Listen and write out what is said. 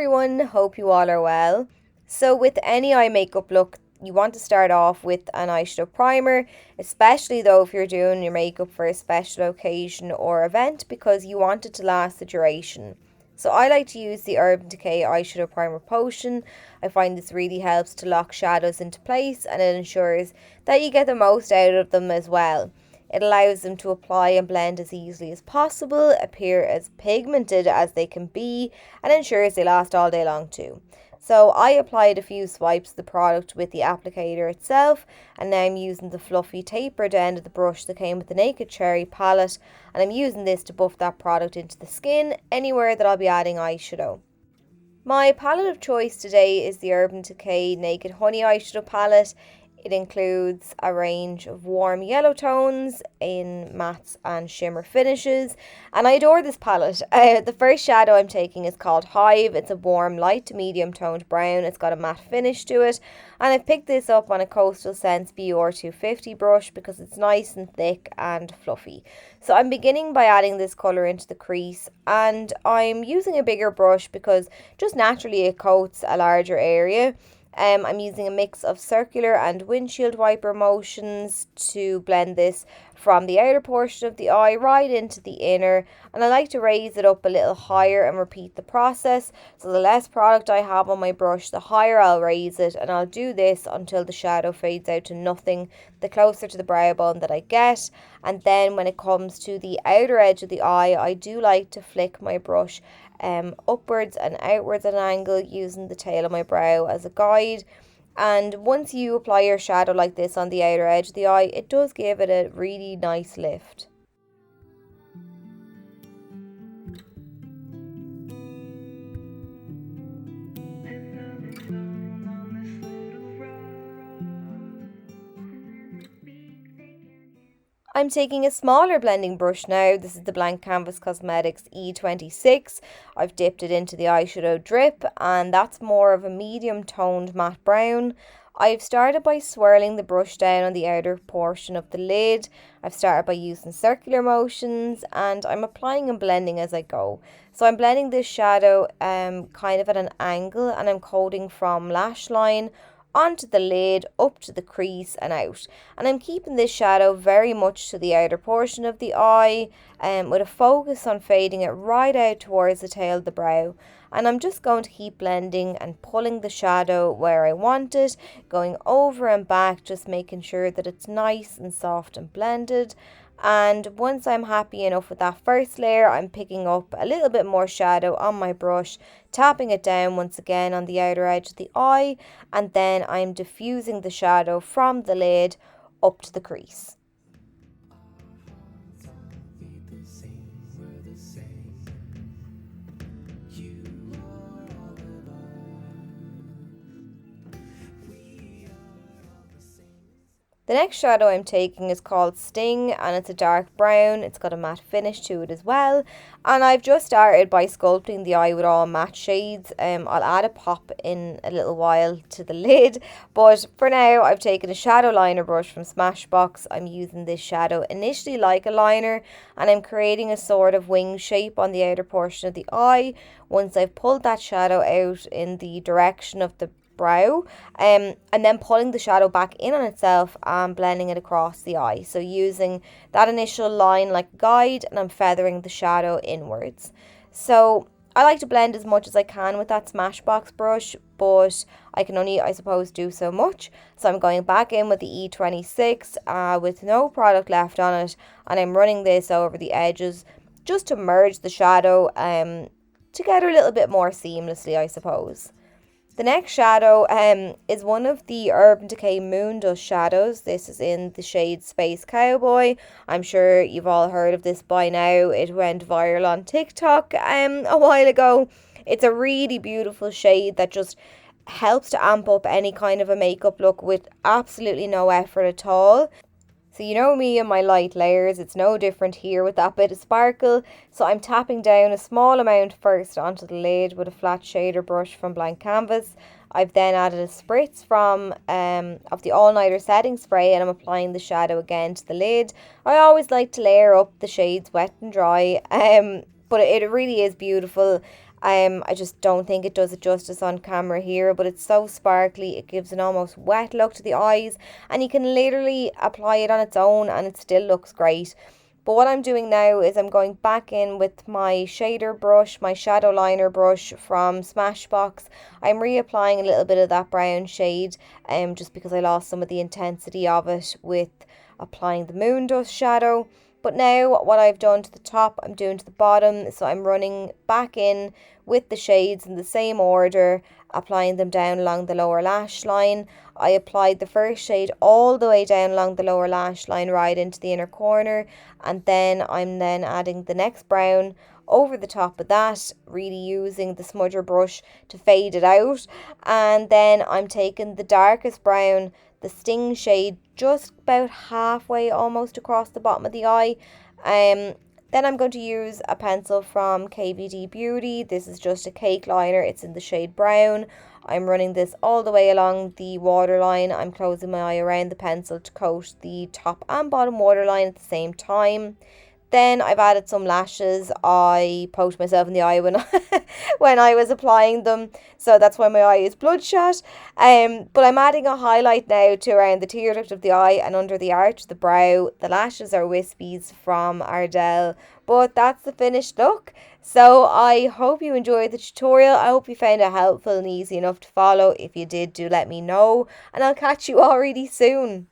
everyone, hope you all are well. So with any eye makeup look, you want to start off with an eyeshadow primer, especially though if you're doing your makeup for a special occasion or event because you want it to last the duration. So I like to use the Urban Decay Eyeshadow Primer Potion. I find this really helps to lock shadows into place and it ensures that you get the most out of them as well. It allows them to apply and blend as easily as possible, appear as pigmented as they can be, and ensures they last all day long too. So I applied a few swipes of the product with the applicator itself, and now I'm using the fluffy tapered end of the brush that came with the Naked Cherry palette, and I'm using this to buff that product into the skin anywhere that I'll be adding eyeshadow. My palette of choice today is the Urban Decay Naked Honey Eyeshadow Palette. It includes a range of warm yellow tones in mattes and shimmer finishes, and I adore this palette. The first shadow I'm taking is called Hive. It's a warm light to medium toned brown. It's got a matte finish to it, and I've picked this up on a Coastal Scents BR250 brush because it's nice and thick and fluffy. So I'm beginning by adding this colour into the crease, and I'm using a bigger brush because just naturally it coats a larger area. I'm using a mix of circular and windshield wiper motions to blend this from the outer portion of the eye right into the inner, and I like to raise it up a little higher and repeat the process. So the less product I have on my brush, the higher I'll raise it, and I'll do this until the shadow fades out to nothing, the closer to the brow bone that I get. And then when it comes to the outer edge of the eye, I do like to flick my brush upwards and outwards at an angle using the tail of my brow as a guide. And once you apply your shadow like this on the outer edge of the eye, it does give it a really nice lift. I'm taking a smaller blending brush now. This is the Blank Canvas Cosmetics E26. I've dipped it into the eyeshadow drip, and that's more of a medium toned matte brown. I've started by swirling the brush down on the outer portion of the lid. I've started by using circular motions, and I'm applying and blending as I go. So I'm blending this shadow kind of at an angle, and I'm coating from lash line onto the lid, up to the crease and out. And I'm keeping this shadow very much to the outer portion of the eye, with a focus on fading it right out towards the tail of the brow. And I'm just going to keep blending and pulling the shadow where I want it, going over and back, just making sure that it's nice and soft and blended. And once I'm happy enough with that first layer, I'm picking up a little bit more shadow on my brush, tapping it down once again on the outer edge of the eye, and then I'm diffusing the shadow from the lid up to the crease. The next shadow I'm taking is called Sting, and it's a dark brown. It's got a matte finish to it as well, and I've just started by sculpting the eye with all matte shades. I'll add a pop in a little while to the lid, but for now I've taken a shadow liner brush from Smashbox. I'm using this shadow initially like a liner, and I'm creating a sort of wing shape on the outer portion of the eye. Once I've pulled that shadow out in the direction of the brow, and then pulling the shadow back in on itself and blending it across the eye. So using that initial line like a guide, and I'm feathering the shadow inwards. So I like to blend as much as I can with that Smashbox brush, but I can only, I suppose, do so much. So I'm going back in with the E26 with no product left on it, and I'm running this over the edges just to merge the shadow together a little bit more seamlessly, I suppose. The next shadow is one of the Urban Decay Moon Dust shadows. This is in the shade Space Cowboy. I'm sure you've all heard of this by now. It went viral on TikTok a while ago. It's a really beautiful shade that just helps to amp up any kind of a makeup look with absolutely no effort at all. So you know me and my light layers, it's no different here with that bit of sparkle. So I'm tapping down a small amount first onto the lid with a flat shader brush from Blank Canvas. I've then added a spritz from of the All Nighter setting spray, and I'm applying the shadow again to the lid. I always like to layer up the shades wet and dry, but it really is beautiful. I just don't think it does it justice on camera here, but it's so sparkly. It gives an almost wet look to the eyes, and you can literally apply it on its own and it still looks great. But what I'm doing now is I'm going back in with my shader brush, my shadow liner brush from Smashbox. I'm reapplying a little bit of that brown shade, just because I lost some of the intensity of it with applying the moon dust shadow. But now what I've done to the top, I'm doing to the bottom. So I'm running back in with the shades in the same order, applying them down along the lower lash line. I applied the first shade all the way down along the lower lash line right into the inner corner, and then I'm adding the next brown over the top of that, really using the smudger brush to fade it out. And then I'm taking the darkest brown, the Sting shade, just about halfway almost across the bottom of the eye. Then I'm going to use a pencil from KVD Beauty. This is just a cake liner. It's in the shade brown. I'm running this all the way along the waterline. I'm closing my eye around the pencil to coat the top and bottom waterline at the same time. Then I've added some lashes. I poked myself in the eye when when I was applying them, so that's why my eye is bloodshot. But I'm adding a highlight now to around the tear duct of the eye and under the arch of the brow. The lashes are wispies from Ardell, but that's the finished look. So I hope you enjoyed the tutorial. I hope you found it helpful and easy enough to follow. If you did, do let me know, and I'll catch you all really soon.